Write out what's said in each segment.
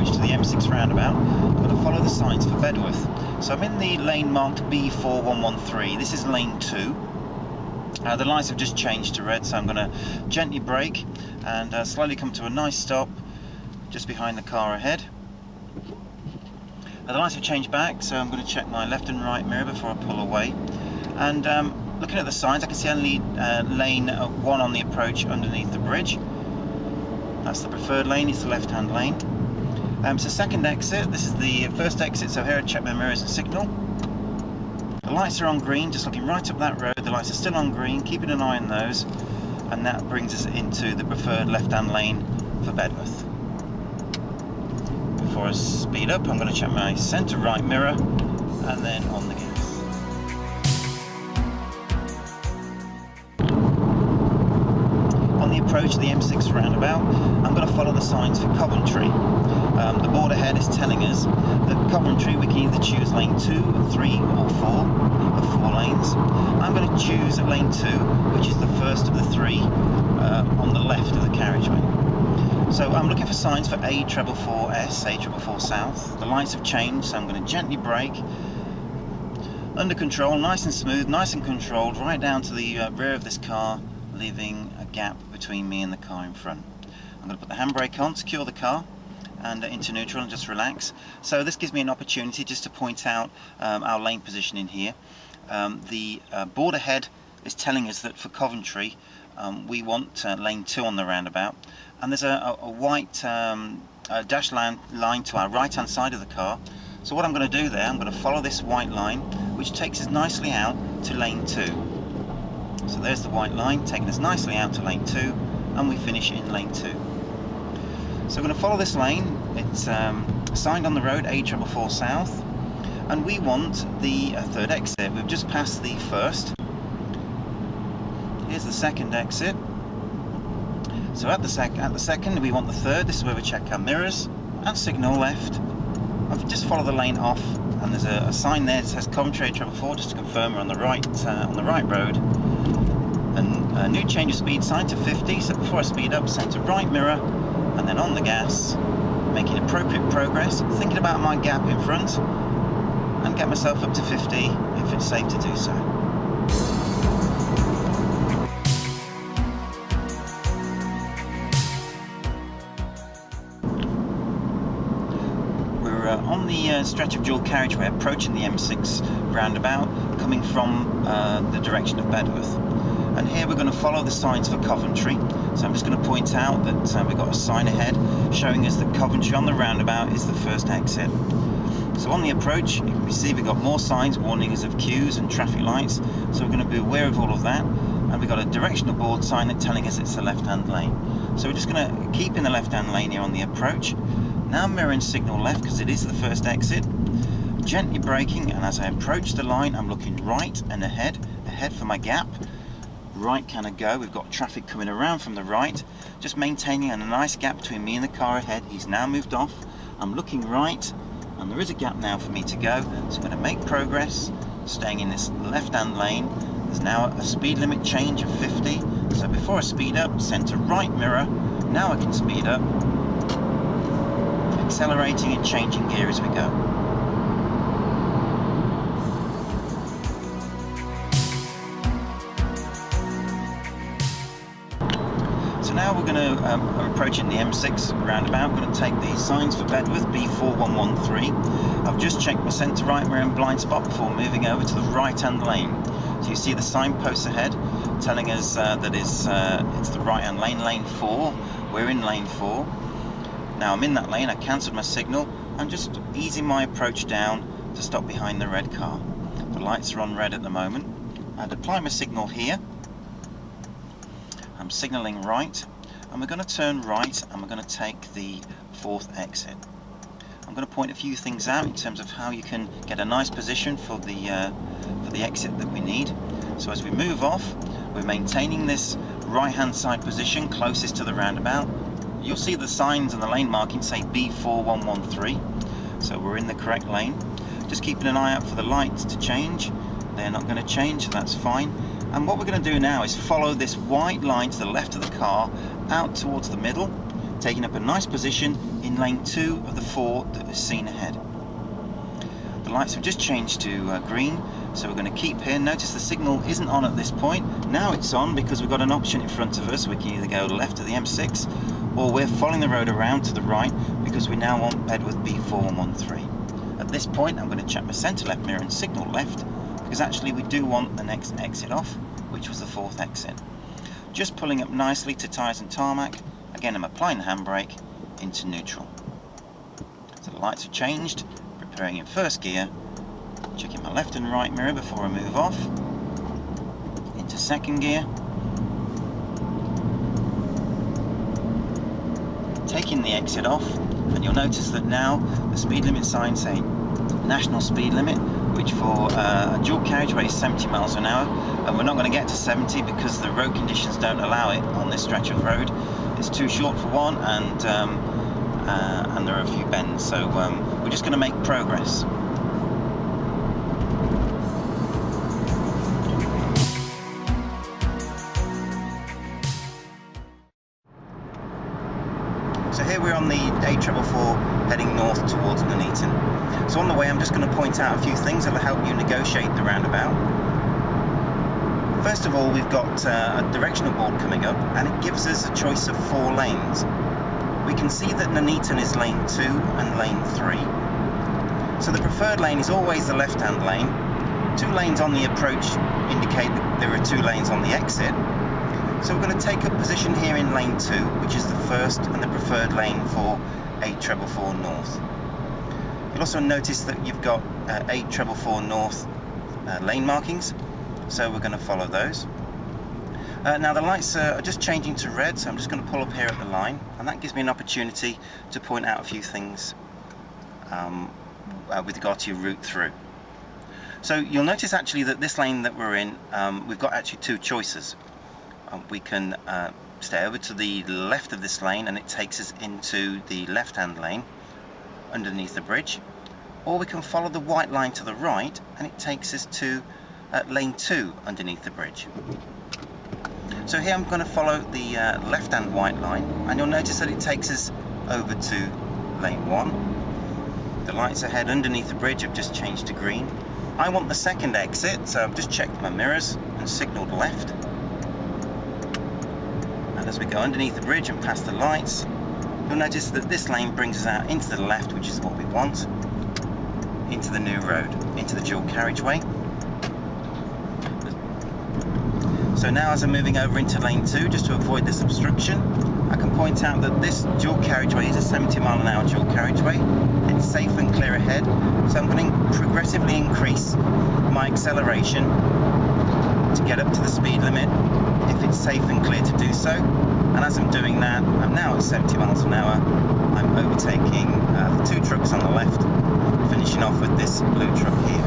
approach to the M6 roundabout, I'm going to follow the signs for Bedworth. So I'm in the lane marked B4113. This is lane 2. The lights have just changed to red, so I'm going to gently brake and slowly come to a nice stop just behind the car ahead. The lights have changed back, so I'm going to check my left and right mirror before I pull away. And looking at the signs, I can see only lane 1 on the approach underneath the bridge. That's the preferred lane, it's the left-hand lane. It's the second exit. This is the first exit, so here I check my mirrors and signal. The lights are on green, just looking right up that road. The lights are still on green, keeping an eye on those. And that brings us into the preferred left-hand lane for Bedworth. Before I speed up, I'm going to check my centre right mirror and then on the gas. On the approach to the M6 roundabout, I'm going to follow the signs for Coventry. The board ahead is telling us that Coventry, we can either choose lane 2, 3 or 4 of 4 lanes. I'm going to choose lane 2, which is the first of the 3 on the left of the carriageway. So I'm looking for signs for A444S, A444 South. The lights have changed, so I'm going to gently brake. Under control, nice and smooth, nice and controlled, right down to the rear of this car, leaving a gap between me and the car in front. I'm going to put the handbrake on, secure the car, and into neutral and just relax. So this gives me an opportunity just to point out our lane positioning here. The board ahead is telling us that for Coventry, we want lane 2 on the roundabout, and there's a white dash line to our right hand side of the car. So what I'm going to do there, I'm going to follow this white line, which takes us nicely out to lane 2. So there's the white line taking us nicely out to lane 2, and we finish in lane 2. So I'm going to follow this lane. It's signed on the road A444 South, and we want the third exit. We've just passed the first. Here's the second exit. So at the second we want the third. This is where we check our mirrors and signal left. I've just followed the lane off, and there's a sign there that says Coventry A444, just to confirm we're on the right road. And a new change of speed sign to 50. So before I speed up, centre right mirror, and then on the gas, making appropriate progress, thinking about my gap in front, and get myself up to 50 if it's safe to do so. On the stretch of dual carriageway approaching the M6 roundabout, coming from the direction of Bedworth. And here we're going to follow the signs for Coventry. So I'm just going to point out that we've got a sign ahead showing us that Coventry on the roundabout is the first exit. So on the approach, you can see we've got more signs warning us of queues and traffic lights, so we're going to be aware of all of that. And we've got a directional board sign that's telling us it's the left-hand lane. So we're just going to keep in the left-hand lane here on the approach. Now mirror and signal left because it is the first exit. Gently braking, and as I approach the line, I'm looking right and ahead for my gap. Right can I go? We've got traffic coming around from the right, just maintaining a nice gap between me and the car ahead. He's now moved off. I'm looking right, and there is a gap now for me to go, so I'm going to make progress, staying in this left-hand lane. There's now a speed limit change of 50, so before I speed up, centre right mirror. Now I can speed up, accelerating and changing gear as we go. So now we're going to approaching the M6 roundabout. I'm going to take the signs for Bedworth B4113. I've just checked my centre right mirror and blind spot before moving over to the right hand lane. So you see the signposts ahead telling us that it's the right hand lane, lane 4. We're in lane 4. Now I'm in that lane, I cancelled my signal. I'm just easing my approach down to stop behind the red car. The lights are on red at the moment. I'd apply my signal here. I'm signalling right, and we're going to turn right, and we're going to take the fourth exit. I'm going to point a few things out in terms of how you can get a nice position for the exit that we need. So as we move off, we're maintaining this right hand side position closest to the roundabout. You'll see the signs and the lane markings say B4113, so we're in the correct lane. Just keeping an eye out for the lights to change. They're not going to change, so that's fine. And what we're going to do now is follow this white line to the left of the car out towards the middle. taking up a nice position in lane 2 of the 4 that is seen ahead. The lights have just changed to green, so we're going to keep here. Notice the signal isn't on at this point. Now it's on because we've got an option in front of us. We can either go left of the M6 or we're following the road around to the right because we now want Bedworth B413. At this point I'm going to check my centre left mirror and signal left because actually we do want the next exit off, which was the 4th exit. Just pulling up nicely to tyres and tarmac. Again, I'm applying the handbrake into neutral. So the lights have changed, preparing in first gear, checking my left and right mirror before I move off, into second gear, taking the exit off, and you'll notice that now the speed limit sign saying national speed limit, which for a dual carriageway is 70 miles an hour, and we're not going to get to 70 because the road conditions don't allow it on this stretch of road. It's too short for one, and there are a few bends, so we're just going to make progress. So here we're on the A444 heading north towards Nuneaton. So on the way I'm just going to point out a few things that will help you negotiate the roundabout. First of all, we've got a directional board coming up, and it gives us a choice of 4 lanes. We can see that Nuneaton is lane 2 and lane 3. So the preferred lane is always the left-hand lane. 2 lanes on the approach indicate that there are 2 lanes on the exit. So we're going to take up position here in lane 2, which is the first and the preferred lane for A444 North. You'll also notice that you've got A444 North lane markings, so we're going to follow those. Now the lights are just changing to red, so I'm just going to pull up here at the line, and that gives me an opportunity to point out a few things with regard to your route through. So you'll notice actually that this lane that we're in, we've got actually 2 choices. We can stay over to the left of this lane and it takes us into the left-hand lane underneath the bridge, or we can follow the white line to the right and it takes us to lane 2 underneath the bridge. So here I'm going to follow the left-hand white line, and you'll notice that it takes us over to lane 1. The lights ahead underneath the bridge have just changed to green. I want the second exit, so I've just checked my mirrors and signalled left. And as we go underneath the bridge and past the lights, you'll notice that this lane brings us out into the left, which is what we want, into the new road, into the dual carriageway. So now as I'm moving over into lane 2, just to avoid this obstruction, I can point out that this dual carriageway is a 70 mile an hour dual carriageway. It's safe and clear ahead, so I'm going to progressively increase my acceleration to get up to the speed limit if it's safe and clear to do so. And as I'm doing that, I'm now at 70 miles an hour. I'm overtaking the 2 trucks on the left, finishing off with this blue truck here.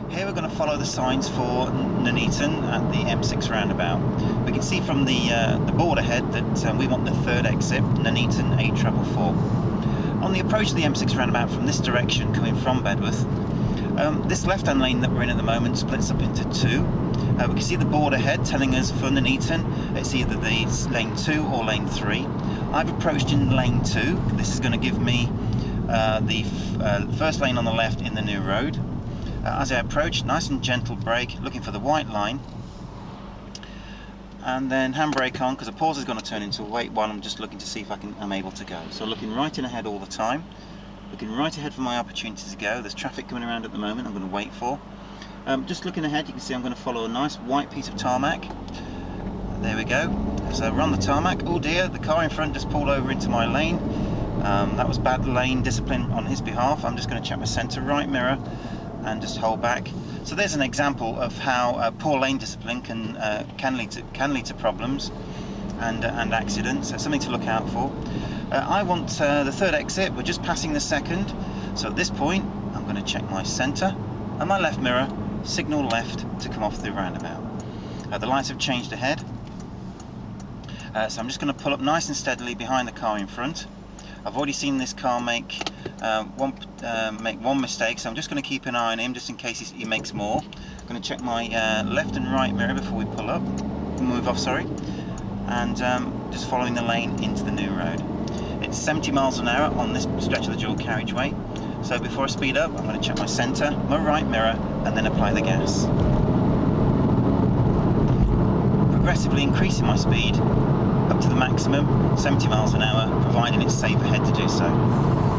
Here we're going to follow the signs for Nuneaton at the M6 roundabout. We can see from the board ahead that we want the 3rd exit, Nuneaton A444. On the approach to the M6 roundabout from this direction, coming from Bedworth, this left-hand lane that we're in at the moment splits up into 2. We can see the board ahead telling us for Nuneaton it's either the lane 2 or lane 3. I've approached in lane 2. This is going to give me the first lane on the left in the new road. As I approach, nice and gentle brake, looking for the white line, and then handbrake on because the pause is going to turn into a wait while I'm just looking to see if I'm able to go. So looking right in ahead all the time, looking right ahead for my opportunity to go. There's traffic coming around at the moment I'm going to wait for. Just looking ahead, you can see I'm going to follow a nice white piece of tarmac. There we go. So we're on the tarmac. Oh dear, the car in front just pulled over into my lane. That was bad lane discipline on his behalf. I'm just going to check my centre right mirror and just hold back. So there's an example of how poor lane discipline can lead to problems and accidents. So something to look out for. I want the 3rd exit. We're just passing the 2nd. So at this point, I'm going to check my centre and my left mirror, signal left to come off the roundabout. The lights have changed ahead. So I'm just going to pull up nice and steadily behind the car in front. I've already seen this car make one mistake, so I'm just going to keep an eye on him just in case he makes more. I'm going to check my left and right mirror before we move off, sorry, and just following the lane into the new road. It's 70 miles an hour on this stretch of the dual carriageway, so before I speed up I'm going to check my centre, my right mirror, and then apply the gas. Progressively increasing my speed up to the maximum, 70 miles an hour, providing it's safe ahead to do so.